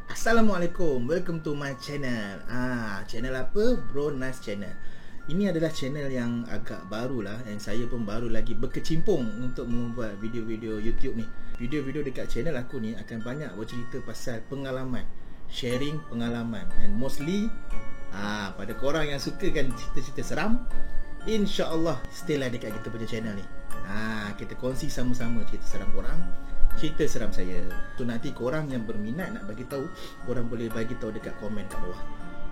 Assalamualaikum, welcome to my channel. Channel apa? Bro Nas Channel. Ini adalah channel yang agak baru lah, yang saya pun baru lagi berkecimpung untuk membuat video-video YouTube ni. Video-video dekat channel aku ni akan banyak bercerita pasal pengalaman, sharing pengalaman, and mostly pada korang yang suka kan cerita-cerita seram, InsyaAllah stay lah dekat kita punya channel ni. Kita kongsi sama-sama cerita seram korang, cerita seram saya. So nanti korang yang berminat nak bagi tahu, korang boleh bagi tahu dekat komen kat bawah.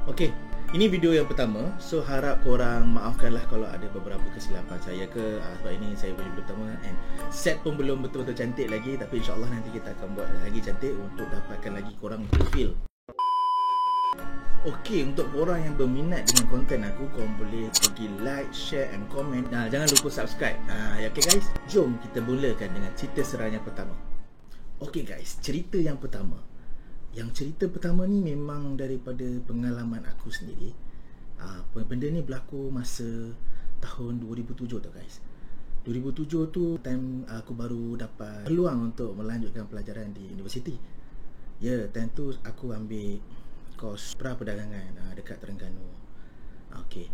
Okey, ini video yang pertama. So harap korang maafkanlah kalau ada beberapa kesilapan saya ke, sebab ini saya punya video pertama and set pun belum betul-betul cantik lagi. Tapi insyaAllah nanti kita akan buat lagi cantik untuk dapatkan lagi korang feel. Okey, untuk korang yang berminat dengan konten aku, korang boleh pergi like, share and comment. Jangan lupa subscribe. Okay guys, jom kita mulakan dengan cerita seram yang pertama. Okey guys, cerita yang pertama. Yang cerita pertama ni memang daripada pengalaman aku sendiri. Benda ni berlaku masa tahun 2007 tu guys. 2007 tu time aku baru dapat peluang untuk melanjutkan pelajaran di universiti. Time tu aku ambil kos pra-perdagangan dekat Terengganu. Okey.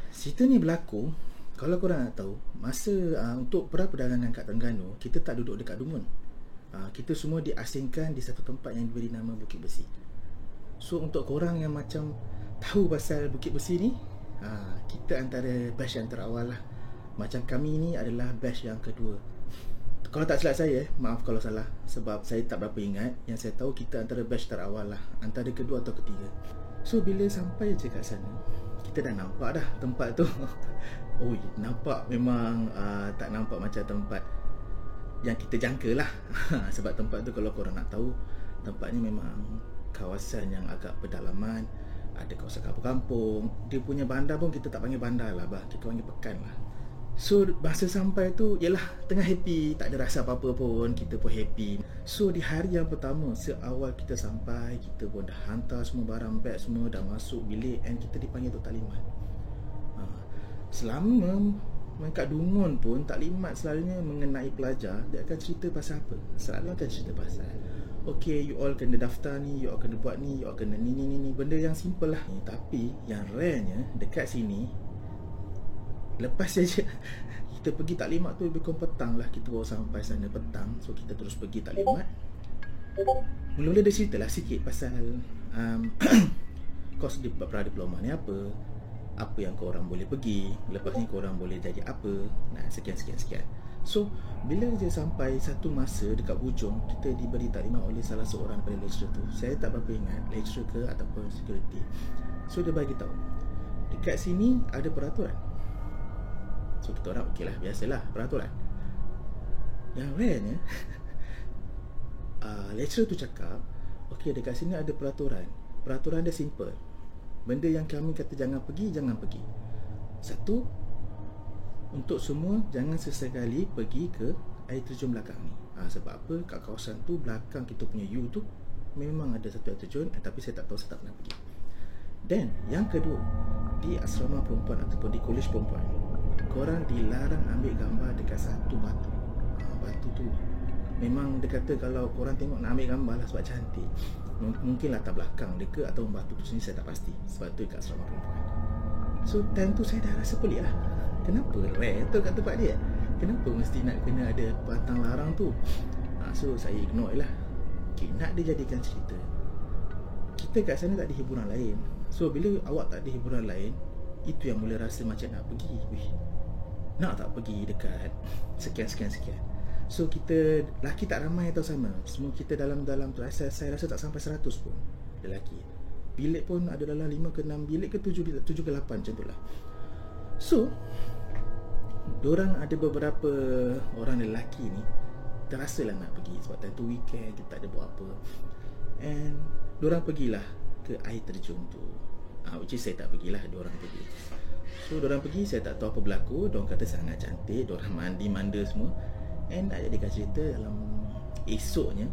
Cerita ni berlaku, kalau korang nak tahu, masa untuk pra-perdagangan kat Terengganu, kita tak duduk dekat Dumun. Kita semua diasingkan di satu tempat yang diberi nama Bukit Besi. So untuk korang yang macam tahu pasal Bukit Besi ni, kita antara batch yang terawal lah. Macam kami ni adalah batch yang kedua. Kalau tak silap saya, maaf kalau salah, sebab saya tak berapa ingat. Yang saya tahu kita antara batch terawal lah, antara kedua atau ketiga. So bila sampai je kat sana, kita dah nampak dah tempat tu. Nampak memang tak nampak macam tempat yang kita jangka lah. Sebab tempat tu kalau korang nak tahu, tempat ni memang kawasan yang agak pedalaman. Ada kawasan kampung-kampung. Dia punya bandar pun kita tak panggil bandar lah, kita panggil pekan lah. So masa sampai tu, yalah, tengah happy, tak ada rasa apa-apa pun, kita pun happy. So di hari yang pertama, seawal kita sampai, kita pun dah hantar semua barang, beg semua dah masuk bilik, and kita dipanggil untuk taklimat. Selama kat Dungun pun, taklimat selalunya mengenai pelajar. Dia akan cerita pasal apa? Selalu akan cerita pasal, okay, you all kena daftar ni, you all kena buat ni, you all kena ni. Benda yang simple lah. Tapi yang rarenya dekat sini, lepas saja kita pergi taklimat tu lebih kurang petang lah. Kita baru sampai sana petang. So kita terus pergi taklimat. Mula-mula dia cerita lah sikit pasal kos di pra-diploma ni apa yang korang boleh pergi, lepas ni korang boleh jadi apa, sekian. So bila je sampai satu masa dekat hujung, kita diberi taklimat oleh salah seorang daripada lecturer tu. Saya tak berapa ingat lecturer ke ataupun security. So dia bagi tahu, dekat sini ada peraturan. So kita orang okey lah, biasalah peraturan. Yang rarenya lecturer tu cakap, okey, dekat sini ada peraturan. Peraturan dia simple. Benda yang kami kata jangan pergi, jangan pergi. Satu, untuk semua jangan sesekali pergi ke air terjun belakang ni. Sebab apa? Kat kawasan tu, belakang kita punya U tu memang ada satu air terjun, tapi saya tak tahu, saya tak pernah pergi. Dan yang kedua, di asrama perempuan ataupun di kolej perempuan, korang dilarang ambil gambar dekat satu batu. Batu tu memang dia kata kalau korang tengok nak ambil gambar lah sebab cantik. Mungkin latar belakang dia ke atau batu tu sendiri, saya tak pasti. Sebab tu kat asrama perempuan. So time tu saya dah rasa pelik lah. Kenapa rare tu kat tempat dia? Kenapa mesti nak kena ada batang larang tu? So saya ignore lah. Okay, nak dia jadikan cerita, kita kat sana tak ada hiburan lain. So bila awak tak ada hiburan lain, itu yang mula rasa macam nak pergi. Nak tak pergi dekat sekian. So kita, lelaki tak ramai atau sama. Semua kita dalam tu, saya rasa tak sampai 100 pun lelaki. Bilik pun ada dalam 5 ke 6 bilik ke 7 ke 8 macam tu lah. So diorang ada beberapa orang lelaki ni terasa lah nak pergi. Sebab time tu weekend, kita tak ada buat apa, and diorang pergilah ke air terjun tu. Which is saya tak pergilah, diorang pergi. So diorang pergi, saya tak tahu apa berlaku. Diorang kata sangat cantik, diorang mandi-manda semua. And nak jadikan cerita, dalam esoknya,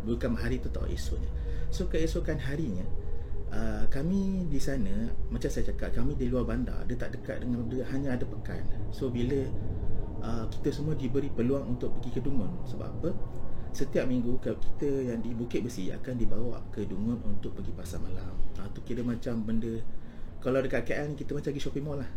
bukan hari tu tau, esoknya. So keesokan harinya, kami di sana, macam saya cakap, kami di luar bandar. Dia tak dekat dengan, dia hanya ada pekan. So bila kita semua diberi peluang untuk pergi ke Dungun. Sebab apa? setiap minggu kita yang di Bukit Besi akan dibawa ke Dungun untuk pergi pasar malam. Tu kira macam benda, kalau dekat KL ni kita macam pergi shopping mall lah.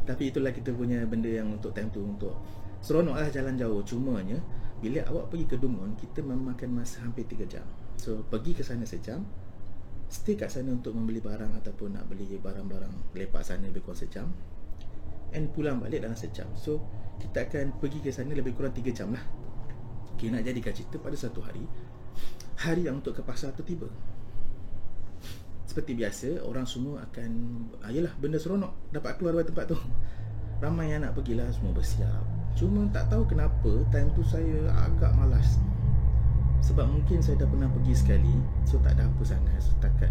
Tapi itulah kita punya benda yang untuk time tu, untuk seronok lah jalan jauh. Cumanya bila awak pergi ke Dungun, kita memakan masa hampir 3 jam. So pergi ke sana sejam, stay kat sana untuk membeli barang ataupun nak beli barang-barang, lepak sana lebih kurang sejam, and pulang balik dalam sejam. So kita akan pergi ke sana lebih kurang 3 jam lah. Okay, nak jadikan cerita, pada satu hari yang untuk ke pasar tu tiba. Seperti biasa, orang semua akan yelah, benda seronok, dapat keluar dari tempat tu. Ramai yang nak pergilah, semua bersiap. Cuma tak tahu kenapa time tu saya agak malas. Sebab mungkin saya dah pernah pergi sekali, so tak ada apa sangat, setakat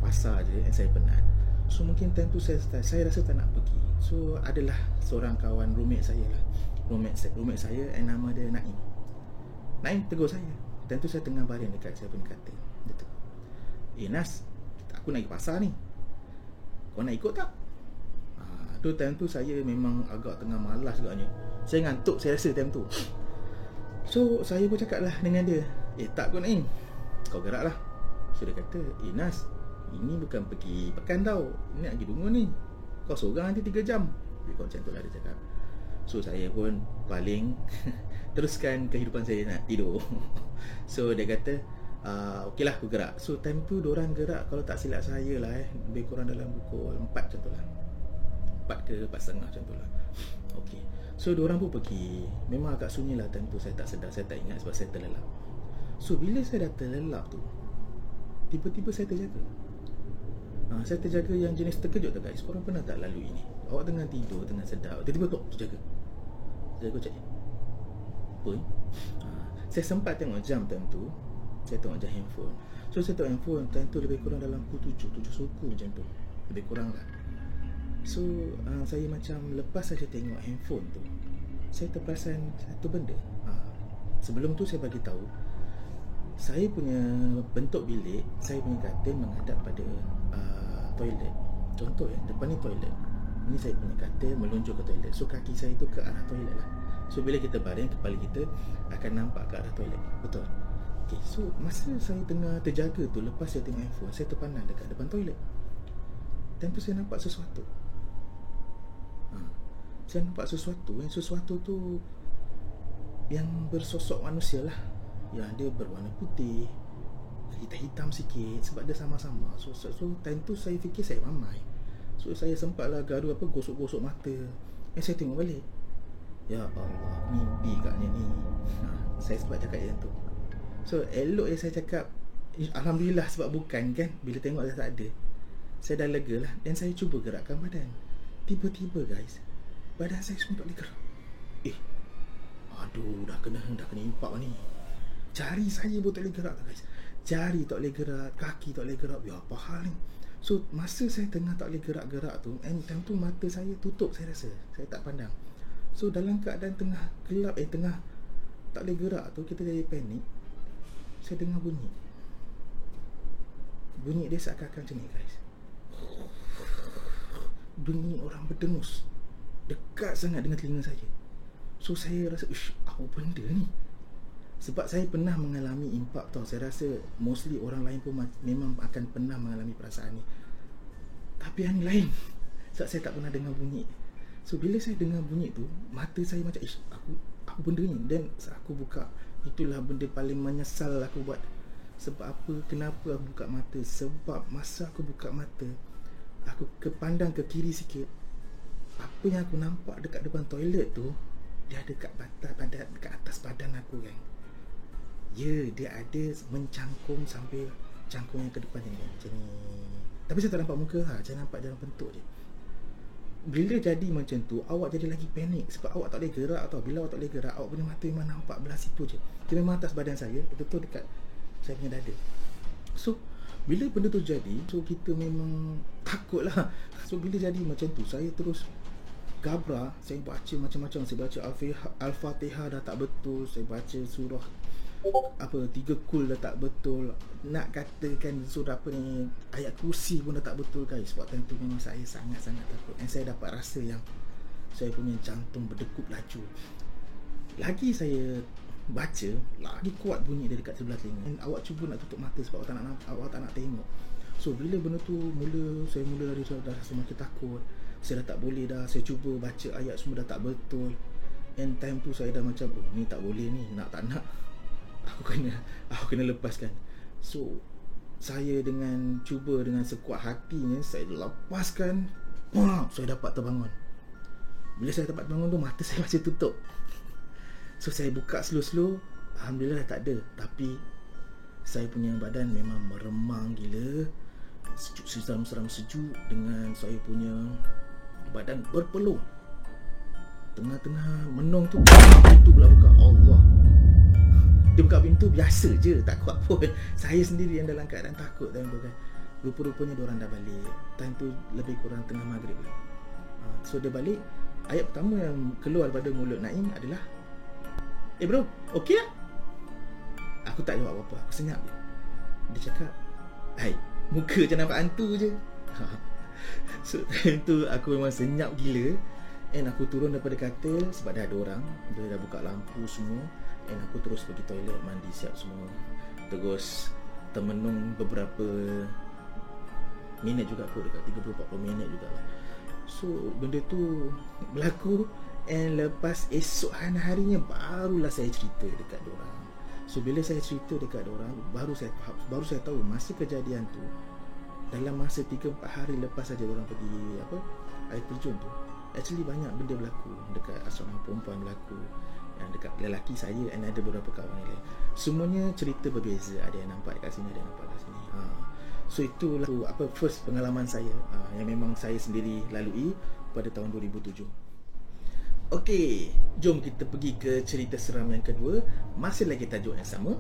pasar je yang saya penat. So mungkin time tu saya rasa tak nak pergi. So adalah seorang kawan roommate saya lah, roommate saya, yang nama dia Naim tegur saya. Dan tu saya tengah baring dekat saya punya katil. Dia tegur, Nas, aku nak pergi pasar ni, kau nak ikut tak? Tu time tu saya memang agak tengah malas agaknya. Saya ngantuk, saya rasa time tu. So saya pun cakap lah dengan dia, tak kot Naim, kau gerak lah. So dia kata, Nas, ini bukan pergi pekan tau, ini nak pergi Dungun ni, kau seorang nanti 3 jam. Dia kau macam tu lah dia cakap. So saya pun paling teruskan kehidupan saya nak tidur. So dia kata, okey lah aku gerak. So time tu diorang gerak, kalau tak silap saya lah lebih kurang dalam pukul 4 macam tu lah, 4 ke 4.30 macam tu lah. Okay, so diorang pun pergi. Memang agak sunyi lah time tu, saya tak sedar, saya tak ingat sebab saya terlelap. So bila saya dah terlelap tu, tiba-tiba saya terjaga. Saya terjaga yang jenis terkejut tu guys. Korang pernah tak lalu ini? Awak tengah tidur, tengah sedap, tiba-tiba terjaga. Saya cakap, apa ni? Saya sempat tengok jam time tu. Saya tengok jam handphone. So saya tengok handphone time tu lebih kurang dalam pukul 7 suku macam tu, lebih kurang lah. So saya macam lepas saja tengok handphone tu, saya terperasan satu benda. Sebelum tu saya bagi tahu, saya punya bentuk bilik, saya punya katil menghadap pada toilet. Contoh depan ni toilet, ini saya punya katil melunjuk ke toilet. So kaki saya tu ke arah toilet lah. So bila kita baring, kepala kita akan nampak ke arah toilet. Betul? Okay, so masa saya tengah terjaga tu, lepas saya tengok handphone, saya terpandang dekat depan toilet. Dan tu saya nampak sesuatu. Saya nampak sesuatu, yang sesuatu tu yang bersosok manusia lah, yang dia berwarna putih, hitam-hitam sikit, sebab dia sama-sama. So time tu saya fikir saya ramai. So saya sempatlah garu gosok-gosok mata. Saya tengok balik, ya Allah, mimpi katnya ni. Saya sebab cakap yang tu. So elok je saya cakap Alhamdulillah, sebab bukan kan. Bila tengok saya tak ada, saya dah lega lah. Dan saya cuba gerakkan badan. Tiba-tiba guys, badan saya semua tak boleh gerak. Aduh, dah kena impak ni. Jari saya pun tak boleh gerak guys. Jari tak boleh gerak, kaki tak boleh gerak. Ya apa hal ni? So masa saya tengah tak boleh gerak-gerak tu, and time tu mata saya tutup, saya rasa saya tak pandang. So dalam keadaan tengah gelap, tengah tak boleh gerak tu, kita jadi panik. Saya dengar bunyi dia seakan-akan macam ni guys. Bunyi orang berdengus dekat sangat dengan telinga saya. So saya rasa, apa benda ni? Sebab saya pernah mengalami impak tau. Saya rasa mostly orang lain pun memang akan pernah mengalami perasaan ni. Tapi yang lain, sebab saya tak pernah dengar bunyi. So bila saya dengar bunyi tu, mata saya macam, apa benda ni? Dan aku buka, itulah benda paling menyesal aku buat. Sebab apa? Kenapa aku buka mata? Sebab masa aku buka mata, aku kepandang ke kiri sikit, apa yang aku nampak dekat depan toilet tu, dia ada dekat atas badan aku kan. Ya, dia ada mencangkung sampai cangkung yang ke depan ni macam ni. Tapi saya tak nampak muka lah, saya nampak dalam bentuk je. Bila jadi macam tu, awak jadi lagi panik sebab awak tak boleh gerak tau. Bila awak tak boleh gerak, awak punya mata memang nampak belah situ je. Dia memang atas badan saya, betul-betul dekat saya punya dada. So bila benda tu jadi, so kita memang takut lah. So bila jadi macam tu, saya terus gabra. Saya baca macam-macam. Saya baca Al-Fatihah dah tak betul, saya baca surah 3 kul dah tak betul, nak katakan surah ayat kursi pun dah tak betul guys. Sebab tentu memang saya sangat-sangat takut. Dan saya dapat rasa yang saya punya jantung berdegup laju. Lagi saya baca, lagi kuat bunyi dia dekat sebelah telinga. And awak cuba nak tutup mata sebab awak tak nak tengok. So bila benda tu saya mula dah semakin takut. Saya dah tak boleh dah. Saya cuba baca ayat semua dah tak betul. And time tu saya dah macam, oh, ni tak boleh ni, nak tak nak aku kena lepaskan. So saya cuba dengan sekuat hatinya, saya lepaskan. Saya dapat terbangun. Bila saya dapat terbangun tu, mata saya masih tutup. So saya buka slow-slow, alhamdulillah tak ada. Tapi saya punya badan memang meremang gila. Seram-seram sejuk. Dengan saya punya badan berpeluh. Tengah-tengah menung tu, pintu pula buka. Allah, dia buka pintu biasa je, tak kuat pun. Saya sendiri yang dalam keadaan takut time tu kan. Rupa-rupanya diorang dah balik. Time tu lebih kurang tengah maghrib lah. So dia balik. Ayat pertama yang keluar daripada mulut Naim adalah, bro, okey lah? Aku tak jawab apa-apa, aku senyap je. Dia cakap, hai, muka macam nampak hantu je. So time tu aku memang senyap gila. And aku turun daripada katil sebab dah ada orang. Dia dah buka lampu semua. And aku terus pergi toilet, mandi siap semua. Terus termenung beberapa minit juga kot, dekat 30-40 minit juga lah. So benda tu berlaku. And lepas esok harinya barulah saya cerita dekat diorang. So bila saya cerita dekat diorang, baru saya tahu masa kejadian tu, dalam masa 3-4 hari lepas saja diorang pergi air terjun tu, actually banyak benda berlaku dekat asrama perempuan berlaku, yang dekat lelaki saya dan ada beberapa kawan yang lain. Semuanya cerita berbeza. Ada yang nampak dekat sini, ada yang nampak dekat sini. So itulah first pengalaman saya yang memang saya sendiri lalui pada tahun 2007. Okey, jom kita pergi ke cerita seram yang kedua. Masih lagi tajuk yang sama,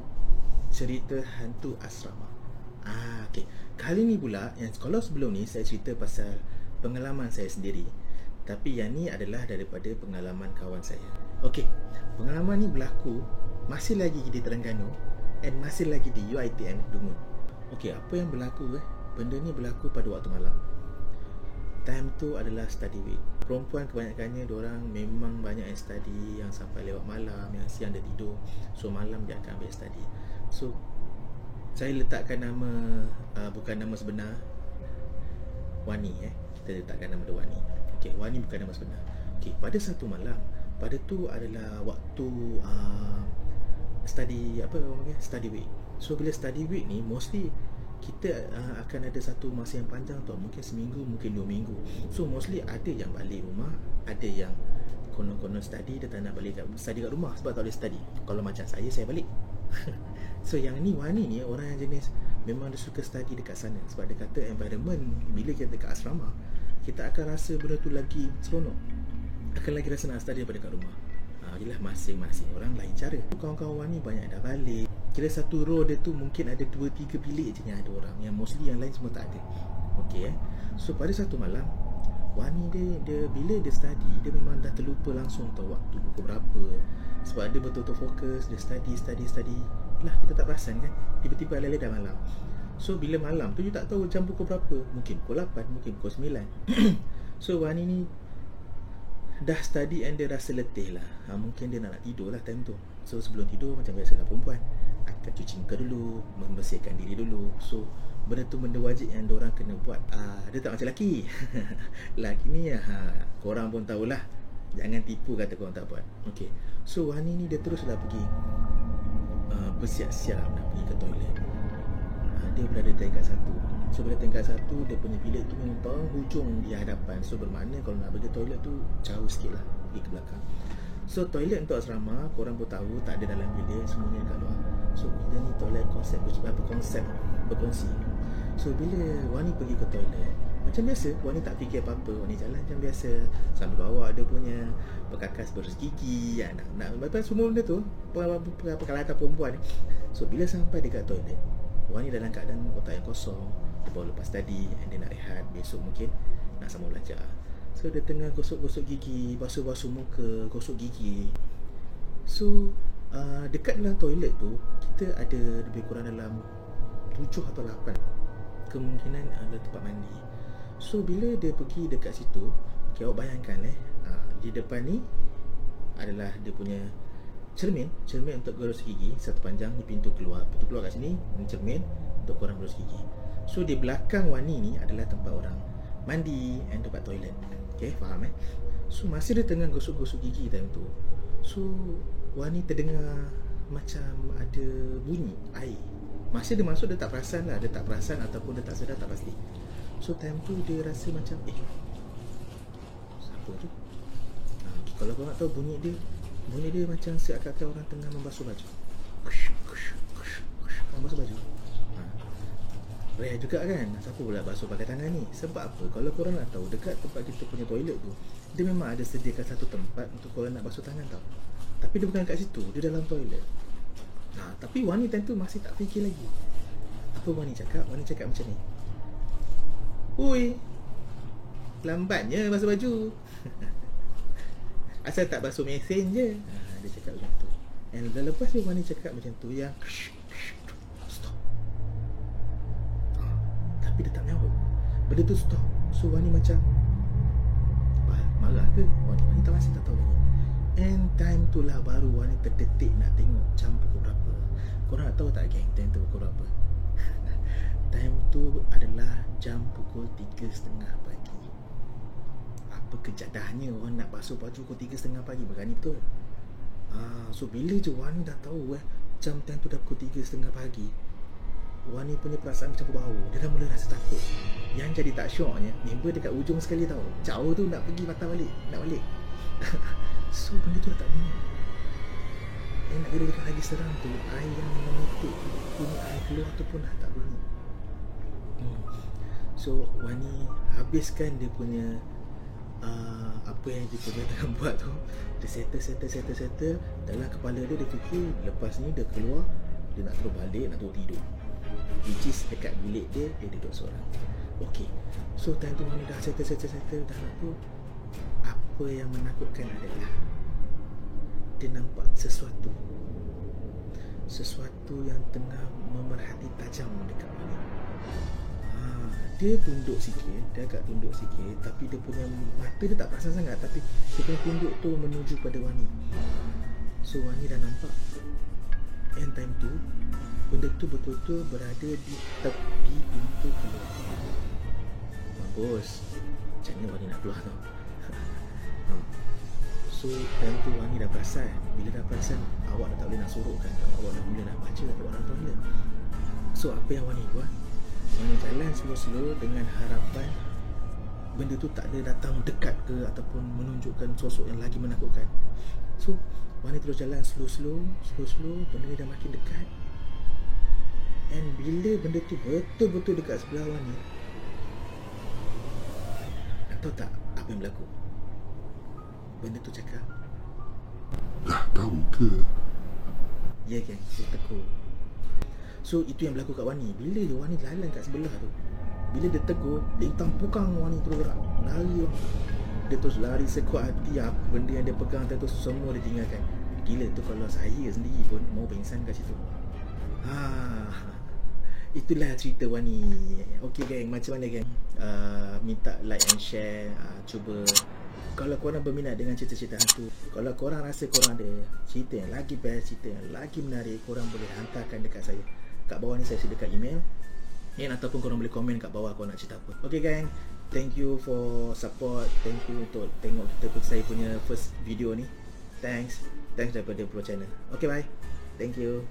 cerita hantu asrama. Okey. Kali ni pula, kalau sebelum ni saya cerita pasal pengalaman saya sendiri, tapi yang ni adalah daripada pengalaman kawan saya. Okey, pengalaman ni berlaku masih lagi di Terengganu and masih lagi di UiTM Dungun. Okey, apa yang berlaku benda ni berlaku pada waktu malam. Time tu adalah study week. Perempuan kebanyakannya diorang memang banyak yang study, yang sampai lewat malam, yang siang dia tidur. So malam dia akan ambil study. So saya letakkan nama, bukan nama sebenar, Wani. Kita letakkan nama dia Wani. Okay, Wani bukan nama sebenar. Okay, pada satu malam, pada tu adalah waktu study week. So bila study week ni, mostly kita akan ada satu masa yang panjang tau. Mungkin seminggu, mungkin 2 minggu. So mostly ada yang balik rumah, ada yang konon-konon study, dia tak nak balik study kat rumah sebab tak boleh study. Kalau macam saya balik. So yang ni, Wani ni, orang yang jenis memang dia suka study dekat sana. Sebab dia kata environment, bila kita dekat asrama, kita akan rasa benda tu lagi seronok, akan lagi rasa nak study daripada kat rumah. Jelas masing-masing orang lain cara. Kawan-kawan ni banyak dah balik. Kira satu row dia tu mungkin ada 2-3 bilik je yang ada orang, yang mostly yang lain semua tak ada. Okay. So pada satu malam, Wani dia bila dia study, dia memang dah terlupa langsung tahu waktu pukul berapa. Sebab dia betul-betul fokus, dia study lah, kita tak perasan kan, tiba-tiba alih-alih dah malam. So bila malam tu, you tak tahu jam pukul berapa. Mungkin pukul 8, mungkin pukul 9. So Wani ni dah study and dia rasa letih lah. Mungkin dia nak tidur lah time tu. So sebelum tidur, macam biasalah perempuan akan cuci muka dulu, membersihkan diri dulu. So benda tu benda wajib yang diorang kena buat. Dia tak macam lelaki. Lelaki ni korang pun tahulah, jangan tipu kata korang tak buat. Okay. So Wani ni dia teruslah pergi bersiap-siap nak pergi ke toilet. Dia berada di tingkat 1. So bila tingkat 1, dia punya bilik tu memang penghujung di hadapan. So bermakna kalau nak pergi toilet tu jauh sikit lah, pergi ke belakang. So toilet untuk asrama, korang pun tahu, tak ada dalam bilik, semuanya dekat luar. So kita ni toilet konsep berkongsi. So bila Wani pergi ke toilet, macam biasa, Wani tak fikir apa-apa. Wani jalan macam biasa, sambil bawa dia punya perkakas bersih gigi, nak semua benda tu, peralatan perempuan. So bila sampai dekat toilet, Wani dalam keadaan otak yang kosong. Dia baru lepas tadi, and dia nak rehat, besok mungkin nak sambung belajar. So dia tengah gosok-gosok gigi, basuh-basuh muka, gosok gigi. So dekat dalam toilet tu, kita ada lebih kurang dalam 7 atau 8 kemungkinan ada tempat mandi. So bila dia pergi dekat situ, awak bayangkan di depan ni adalah dia punya cermin untuk gosok gigi satu panjang. Ni pintu keluar kat sini. Ni cermin untuk korang gosok gigi. So di belakang Wani ni adalah tempat orang mandi and tempat toilet. Okay, faham So masa dia tengah gosok-gosok gigi time tu, so Wani terdengar macam ada bunyi air. Masa dia masuk dia tak perasan lah, dia tak perasan ataupun dia tak sedar, tak pasti. So time tu dia rasa macam siapa tu? Kalau kau nak tahu bunyi dia macam seakan-akan orang tengah membasuh baju. Orang basuh baju. Rare juga kan, siapa pula basuh pakai tangan ni? Sebab apa? Kalau korang nak tahu, dekat tempat kita punya toilet tu, dia memang ada sediakan satu tempat untuk korang nak basuh tangan tau. Tapi dia bukan kat situ, dia dalam toilet. Tapi Wani time tu masih tak fikir lagi. Apa Wani cakap? Wani cakap macam ni, "Ui, lambatnya basuh baju." Asal tak basuh mesin je. Dia cakap macam tu. And lepas tu Wani cakap macam tu, yang stop. Tapi dia tak nyaut. Benda tu stop. So Wani macam marah ke? Wani masih tak tahu lagi. And time tu lah baru Wani terdetik nak tengok jam pukul berapa. Korang nak tahu tak geng, time tu pukul berapa? Time tu adalah jam pukul 3.30 pagi. Apa kejadahnya orang nak basuh baju pukul 3.30 pagi? Berani betul. So bila je Wani dah tahu jam time tu dah pukul 3.30 pagi, Wani punya perasaan macam berbau. Dia dah mula rasa takut. Yang jadi tak syoknya, member dekat ujung sekali tau, jauh tu nak pergi patah balik, nak balik. So benda tu dah tak bunyi. Yang nak kira lagi seram tu, air yang menitik, bunyi air keluar tu pun dah tak bunyi. So Wani habiskan dia punya apa yang dia punya tengah buat tu. Dia settle dalam kepala dia. Dia fikir lepas ni dia keluar, dia nak terus balik, nak terus tidur, which is dekat bilik dia duduk seorang. Okay, so time tu Wani dah settle dah nak tu. Apa yang menakutkan adalah dia nampak sesuatu yang tengah memerhati tajam dekat Wani. Dia tunduk sikit, dia agak tunduk sikit, tapi dia punya mata dia tak perasan sangat, tapi dia punya tunduk tu menuju pada Wani. So Wani dah nampak. And time tu benda tu betul-betul berada di tepi pintu keluar. Bagus. Macam ni Wani nak keluar tau. So time tu Wani dah perasan. Bila dah perasan, awak dah tak boleh nak sorokkan, awak dah mula nak baca kat orang toilet. So apa yang Wani buat? Wani jalan slow-slow dengan harapan benda tu tak ada datang dekat ke ataupun menunjukkan sosok yang lagi menakutkan. So Wani terus jalan slow-slow, benda ni dah makin dekat. And bila benda tu betul-betul dekat sebelah Wani, nak tahu tak apa yang berlaku? Benda tu cakap, "Dah tahu ke?" Ya kan, dia tegur. So itu yang berlaku kat Wani. Bila Wani jalan kat sebelah tu, bila dia tegur, lintang pukang Wani terus gerak, lari. Dia terus lari sekuat hati. Apa benda yang dia pegang tu semua dia tinggalkan. Gila tu, kalau saya sendiri pun mau pingsan kat situ. Itulah cerita Wani. Okay geng, macam mana geng? Minta like and share. Cuba, kalau korang berminat dengan cerita-cerita hantu, kalau korang rasa korang ada cerita yang lagi best, cerita yang lagi menarik, korang boleh hantarkan dekat saya. Kat bawah ni saya sediakan email, ataupun korang boleh komen kat bawah korang nak cerita apa. Okay gang, thank you for support. Thank you untuk tengok saya punya first video ni. Thanks daripada Pro Channel. Okay, bye. Thank you.